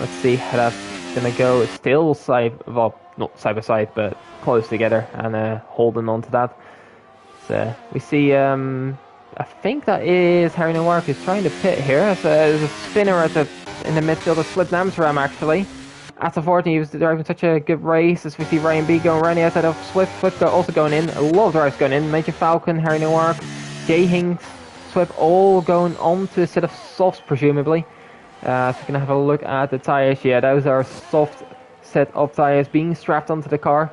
Let's see how that's gonna go. Still well, not side by side, but close together, and holding on to that. So we see, I think that is Harnowar who's trying to pit here. There's a spinner in the midfield of Flip Namsram actually. At the 40, he was driving such a good race as we see Ryan B going around the outside of Swift. Swift also going in. A lot of drives going in. Major Falcon, Harnowar, Jay Hinks, Swift all going on to a set of softs presumably. So we're going to have a look at the tyres. Yeah, those are soft set of tyres being strapped onto the car.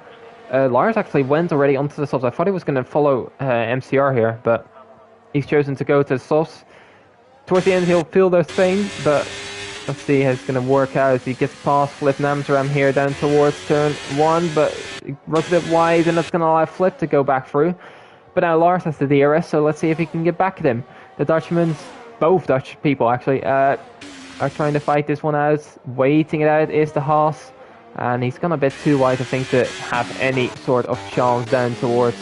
Lars actually went already onto the softs. I thought he was going to follow MCR here, but he's chosen to go to the softs. Towards the end he'll feel those things, but let's see how it's going to work out as he gets past Flip Namsram here down towards turn 1, but he runs a bit wide and that's going to allow Flip to go back through. But now Lars has the DRS, so let's see if he can get back at him. The Dutchman's, both Dutch people actually, are trying to fight this one out. Waiting it out is the Haas, and he's gone a bit too wide, I think, to have any sort of chance down towards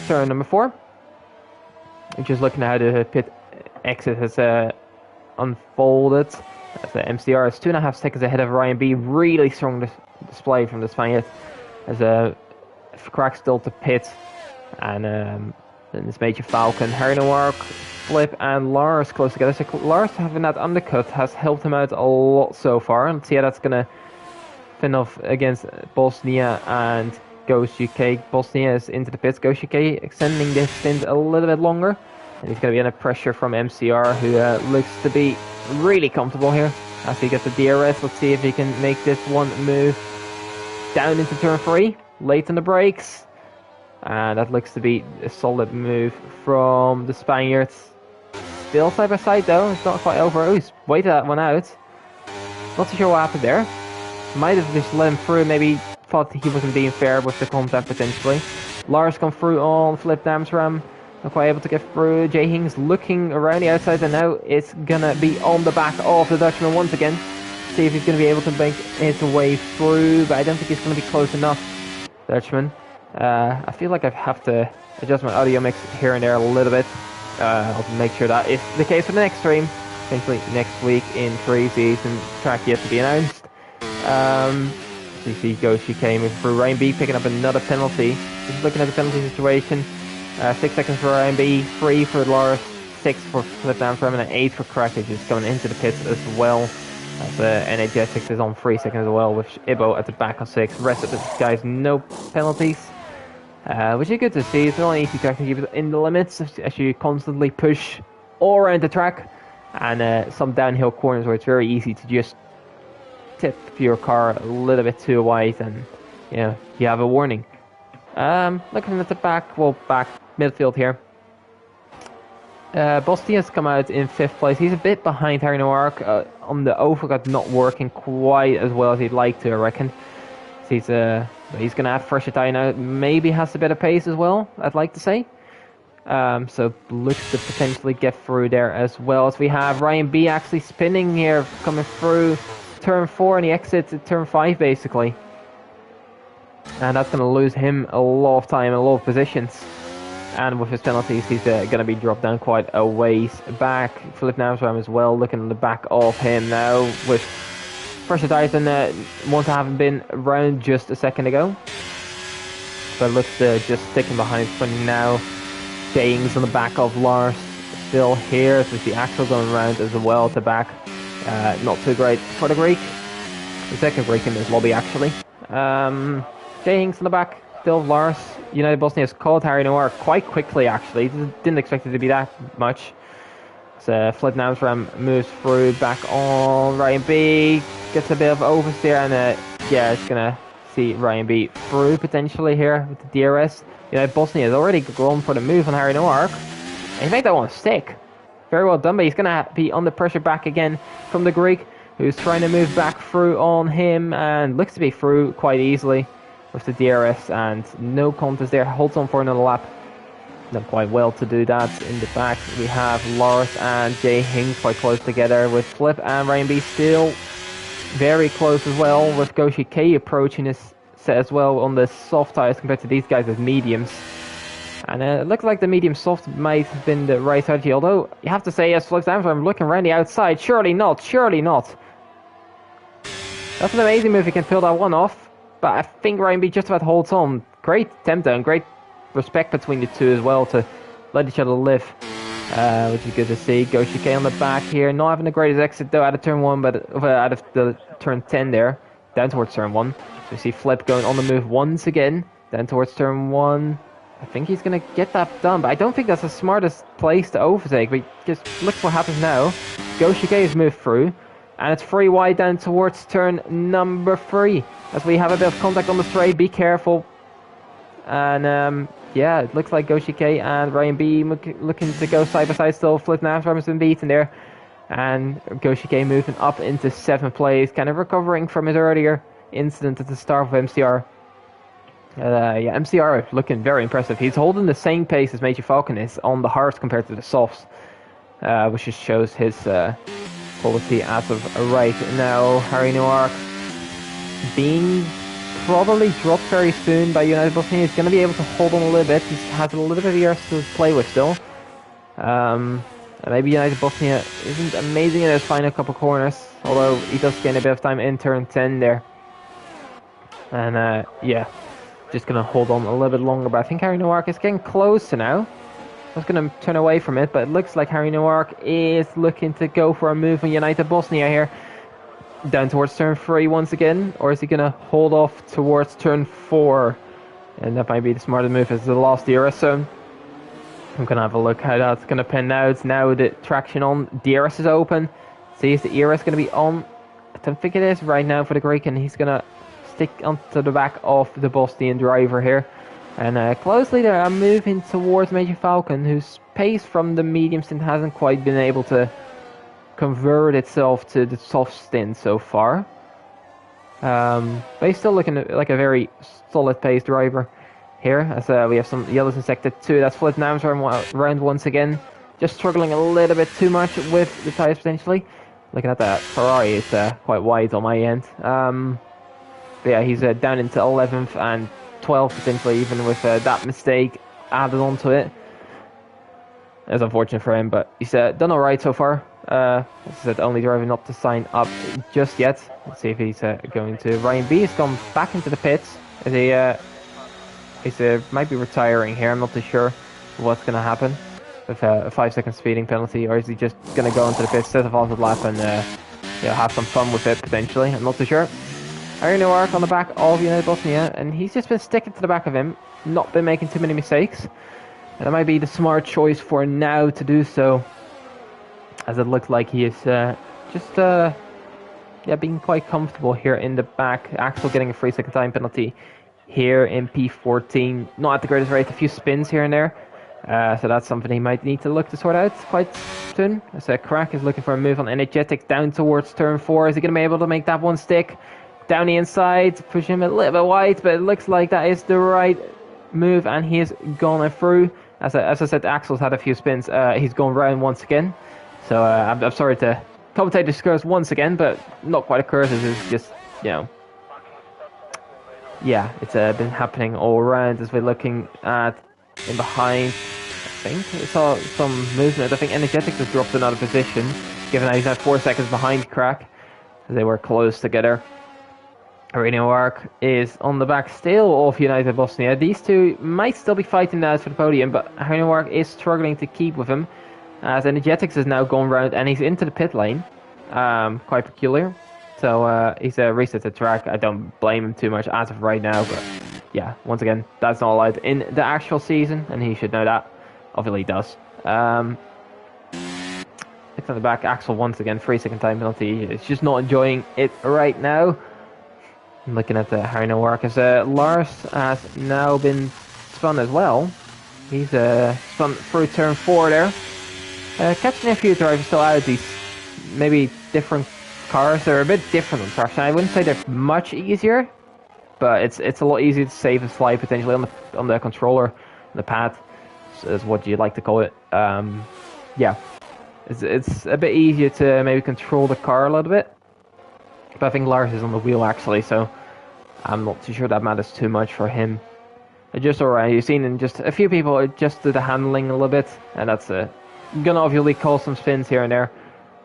turn number 4. I'm just looking at how the pit exit has unfolded. As the MCR is 2.5 seconds ahead of Ryan B. Really strong display from the Spaniard. As Crack still to pit. And then this Major Falcon, Harnowar, Flip and Lars close together. So Lars having that undercut has helped him out a lot so far. And let's see how that's going to fin off against Bosnia and Ghost UK. Bosnia is into the pits. Ghost UK extending this stint a little bit longer. And he's going to be under pressure from MCR, who looks to be really comfortable here. As he gets the DRS, let's see if he can make this one move down into turn 3. Late on the brakes. And that looks to be a solid move from the Spaniards. Still side by side though, it's not quite over. Oh, he's waited that one out. Not too sure what happened there. Might have just let him through, maybe thought he wasn't being fair with the contact potentially. Lars come through on Flip Namsram. Not quite able to get through. Jay Hings looking around the outside, and now it's gonna be on the back of the Dutchman once again. See if he's gonna be able to make his way through, but I don't think he's gonna be close enough. Dutchman. I feel like I have to adjust my audio mix here and there a little bit. I'll make sure that is the case for the next stream. Potentially next week in 3 season. Track yet to be announced. CC Ghost UK moving through. Ryan B picking up another penalty. Just looking at the penalty situation. 6 seconds for Ryan B, 3 for Lars, 6 for Flip Namsram, and 8 for Crack, which is coming into the pits as well. As NHS is on 3 seconds as well, with Ibo at the back on 6. Rest of the guys, no penalties. Which is good to see. It's not easy to actually keep it in the limits as you constantly push all around the track. And some downhill corners where it's very easy to just tip your car a little bit too wide and you have a warning. Looking at the back midfield here. Bosnia's come out in 5th place. He's a bit behind Harnowar on the overcut, not working quite as well as he'd like to, I reckon. So he's going to have fresher tyre now. Maybe has a bit of pace as well, I'd like to say. So looks to potentially get through there as well. As we have Ryan B actually spinning here, coming through turn 4, and he exits at turn 5 basically. And that's going to lose him a lot of time and a lot of positions. And with his penalties, he's going to be dropped down quite a ways back. Flip Namsram as well, looking on the back of him now with fresher tyres than ones that haven't been around just a second ago. But looks to just sticking behind for now. James on the back of Lars still here. So the Axel going around as well to back. Not too great for the Greek. The second Greek in this lobby actually. Jay Hinks on the back, still Lars. United Bosnia has called Harnowar quite quickly actually. Didn't expect it to be that much. So Flip Namsram moves through back on Ryan B. Gets a bit of oversteer and it's gonna see Ryan B through potentially here with the DRS. United Bosnia has already gone for the move on Harnowar. And he made that one stick. Very well done, but he's gonna be under pressure back again from the Greek. who's trying to move back through on him, and looks to be through quite easily with the DRS, and no contest there. Holds on for another lap. Done quite well to do that. In the back, we have Lars and Jay Hings quite close together, with Flip and Ryan B still very close as well, with Goshi K approaching his set as well on the soft tires compared to these guys with mediums. And it looks like the medium soft might have been the right strategy, although you have to say, as Flip I'm looking around the outside, surely not, surely not. That's an amazing move, he can pull that one off, but I think Ryan B just about holds on. Great attempt and great respect between the two as well to let each other live, which is good to see. Goshi K on the back here, not having the greatest exit though out of turn 1, but out of the turn 10 there, down towards turn 1. So we see Flip going on the move once again, down towards turn 1. I think he's going to get that done, but I don't think that's the smartest place to overtake. But just look what happens now. Goshi K has moved through, and it's free wide down towards turn number 3. As we have a bit of contact on the straight, be careful. And yeah, it looks like Goshi K and Ryan B looking to go side by side still. Flip Navstrom has been beaten there. And Goshi K moving up into 7th place, kind of recovering from his earlier incident at the start of MCR. Yeah, MCR looking very impressive. He's holding the same pace as Major Falcon is on the hards compared to the softs, which just shows his quality as of right now. Harry Noir being probably dropped very soon by United Bosnia. He's going to be able to hold on a little bit. He has a little bit of years to play with still. Maybe United Bosnia isn't amazing in his final couple corners, although he does gain a bit of time in turn 10 there. And yeah, just going to hold on a little bit longer, but I think Harry Noirk is getting closer now. I was going to turn away from it, but it looks like Harry Noirk is looking to go for a move on United Bosnia here. Down towards turn 3 once again, or is he going to hold off towards turn 4? And that might be the smarter move as the last DRS zone. I'm going to have a look how that's going to pan out. Now the traction on, DRS is open. See, is the ERS going to be on? I don't think it is right now for the Greek, and he's going to stick onto the back of the Bosnian driver here. And closely there, I'm moving towards Major Falcon, whose pace from the medium stint hasn't quite been able to convert itself to the soft stint so far. But he's still looking like a very solid pace driver here, as we have some yellows in sector 2. That's Flip Nams round once again. Just struggling a little bit too much with the tyres potentially. Looking at that Ferrari, it's quite wide on my end. But yeah, he's down into 11th and 12th potentially, even with that mistake added onto it. It's unfortunate for him, but he's done alright so far. As I said, only driving not to sign up just yet. Let's see if he's going to. Ryan B has gone back into the pits. As he might be retiring here. I'm not too sure what's going to happen with a 5-second speeding penalty, or is he just going to go into the pits, set off the lap, and yeah, have some fun with it potentially. I'm not too sure. Harry Noirk on the back of United Bosnia, and he's just been sticking to the back of him, not been making too many mistakes. And that might be the smart choice for now to do so, as it looks like he is just yeah, being quite comfortable here in the back. Axel getting a 3-second time penalty here in P14. Not at the greatest rate, a few spins here and there. So that's something he might need to look to sort out quite soon. As Crack is looking for a move on Energetic down towards turn 4. Is he going to be able to make that one stick? Down the inside, push him a little bit wide, but it looks like that is the right move, and he has gone through. As I said, Axel's had a few spins. He's gone round once again. So I'm sorry to commentate this curse once again, but not quite a curse. It's just, you know, yeah, it's been happening all around as we're looking at in behind. I think we saw some movement. I think Energetic has dropped another position, given that he's now 4 seconds behind Crack. They were close together. Arena Arc is on the back still of United Bosnia. These two might still be fighting now for the podium, but Arena Arc is struggling to keep with him, as Energetics has now gone round and he's into the pit lane. Quite peculiar. So he's reset the track. I don't blame him too much as of right now, but yeah, once again, that's not allowed in the actual season, and he should know that. Obviously he does. Looks at the back, Axel once again, 3-second time penalty. He's just not enjoying it right now. I'm looking at the Harry Noirk, as Lars has now been spun as well. He's spun through turn 4 there. Catching a few drivers still out of these maybe different cars are a bit different on traction. I wouldn't say they're much easier, but it's a lot easier to save and slide potentially on the controller, the pad, is what you like to call it. Yeah, it's a bit easier to maybe control the car a little bit. But I think Lars is on the wheel actually, so I'm not too sure that matters too much for him. Just alright, you've seen in just a few people adjusted the handling a little bit, and that's gonna obviously cause some spins here and there.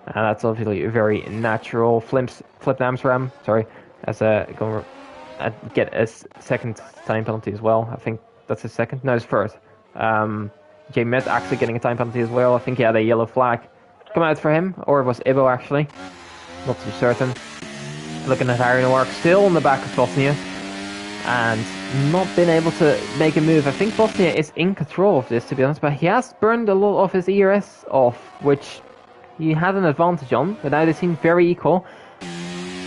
And that's obviously a very natural. Flip Namsram, sorry, as going to get a second time penalty as well. I think that's his second. No, his first. J Met actually getting a time penalty as well. I think he had a yellow flag come out for him, or it was Ivo actually. Not too certain. Looking at Harry Noir still on the back of Bosnia and not been able to make a move. I think Bosnia is in control of this, to be honest, but he has burned a lot of his ERS off, which he had an advantage on, but now they seem very equal.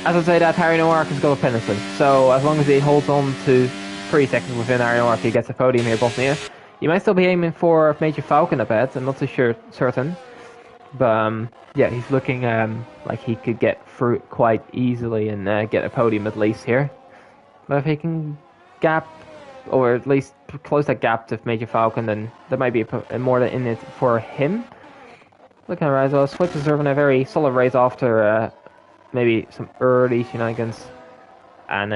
As I say that, Harry Noir has got a penalty, so as long as he holds on to 3 seconds within Harry Noir, he gets a podium here, Bosnia. You might still be aiming for Major Falcon, I bet. I'm not too certain. But yeah, he's looking like he could get through it quite easily and get a podium at least here. But if he can gap, or at least close that gap to Major Falcon, then there might be more in it for him. Looking at Rizzo, Swift is serving a very solid race after maybe some early shenanigans. And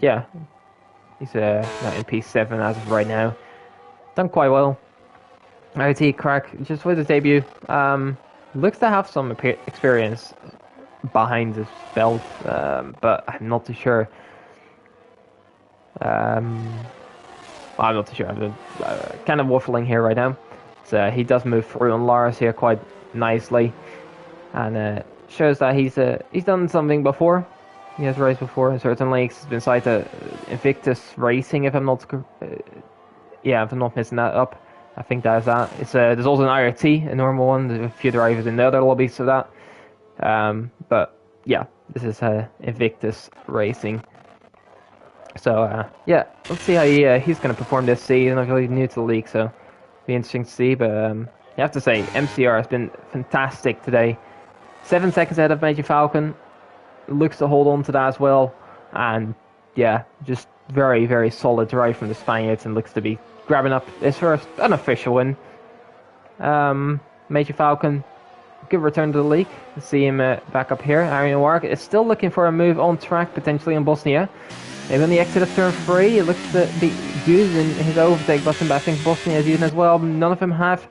yeah, he's now in P7 as of right now. Done quite well. IT Crack, just with his debut, looks to have some experience behind his belt, but I'm not too sure. I'm not too sure. I'm kind of waffling here right now. So he does move through on Lars here quite nicely, and shows that he's done something before. He has raced before. Certainly, he's been signed to Invictus Racing, if I'm not if I'm not missing that up. I think that is that. It's there's also an IRT, a normal one. There's a few drivers in the other lobbies of that. But yeah, this is Invictus Racing. So yeah, let's see how he's going to perform this season. I'm really new to the league, so it'll be interesting to see. But you have to say, MCR has been fantastic today. 7 seconds ahead of Major Falcon. Looks to hold on to that as well. And yeah, just very, very solid drive from the Spaniards, and looks to be grabbing up his first unofficial win. Major Falcon, good return to the league. Let's see him back up here. Arian Wark is still looking for a move on track, potentially in Bosnia. Maybe on the exit of turn 3, it looks to be using his overtake button, but I think Bosnia is using as well. None of them have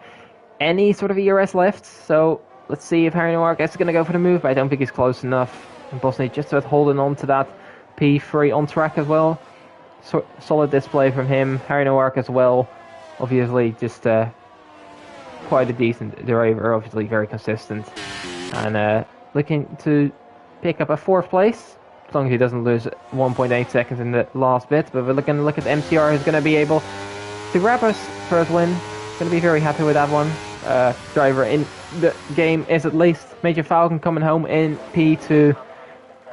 any sort of ERS left, so let's see if Harry Noir is going to go for the move, but I don't think he's close enough. And Bosnia just about holding on to that P3 on track as well. So, solid display from him. Harry Noir as well, obviously just quite a decent driver, obviously very consistent. And looking to pick up a 4th place, as long as he doesn't lose 1.8 seconds in the last bit. But we're looking to look at MCR, who's going to be able to grab us first win. Going to be very happy with that one. Driver in the game is at least Major Falcon coming home in P2.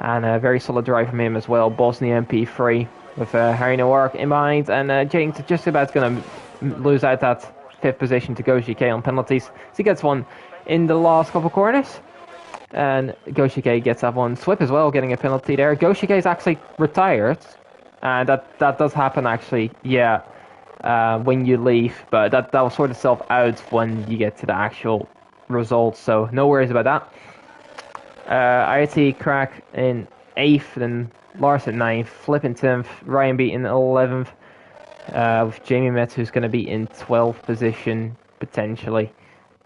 And a very solid drive from him as well. Bosnia in P3 with Harry Noir in behind. And James just about going to lose out that 5th position to Goshike on penalties. So he gets one in the last couple corners. And Goshike gets that one. Swip as well, getting a penalty there. Goshike is actually retired. And that does happen actually, yeah, when you leave. But that will sort itself out when you get to the actual results. So no worries about that. IRT Crack in 8th, then Lars at 9th, Flip in 10th, Ryan B in 11th, with Jamie Metz, who's going to be in 12th position, potentially.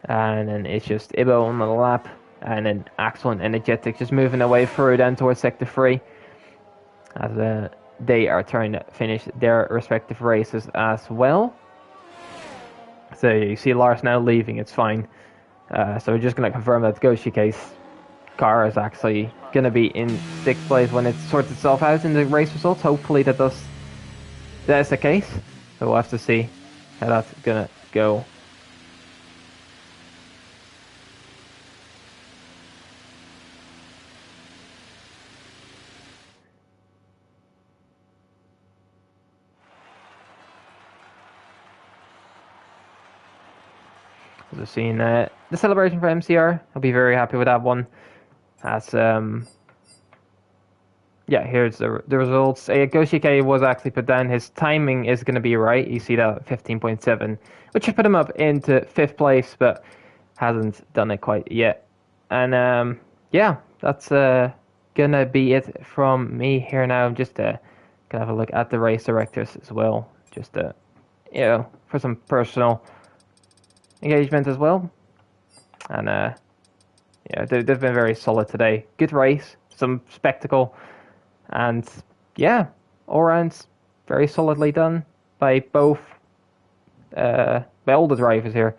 And then it's just Ibo on the lap, and then Axel and Energetic just moving away through down towards Sector 3, as they are trying to finish their respective races as well. So you see Lars now leaving, it's fine. So we're just going to confirm that Goshike's car is actually going to be in 6th place when it sorts itself out in the race results. Hopefully that is the case. So we'll have to see how that's going to go. So seeing the celebration for MCR, I'll be very happy with that one. As yeah, here's the results. Goshike was actually put down. His timing is going to be right. You see that 15.7, which should put him up into fifth place, but hasn't done it quite yet. And yeah, that's gonna be it from me here now. Just gonna have a look at the race directors as well, just for some personal engagement as well. And they've been very solid today. Good race, some spectacle, and yeah, all rounds very solidly done by both by all the drivers here.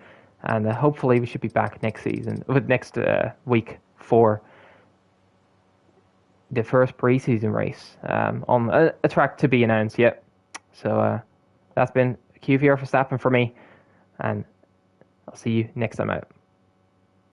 And hopefully we should be back next week for the first preseason race on a track to be announced yet. So that's been QVR for Verstappen for me, and I'll see you next time out.